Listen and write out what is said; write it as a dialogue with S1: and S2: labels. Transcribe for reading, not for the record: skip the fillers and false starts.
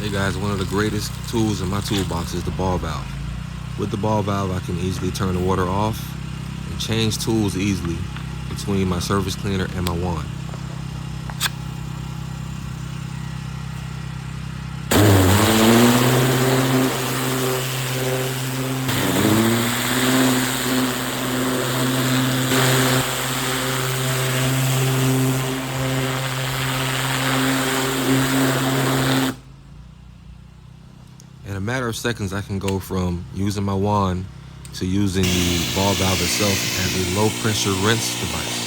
S1: Hey guys, one of the greatest tools in my toolbox is the ball valve. With the ball valve, I can easily turn the water off and change tools easily between my surface cleaner and my wand. In a matter of seconds, I can go from using my wand to using the ball valve itself as a low pressure rinse device.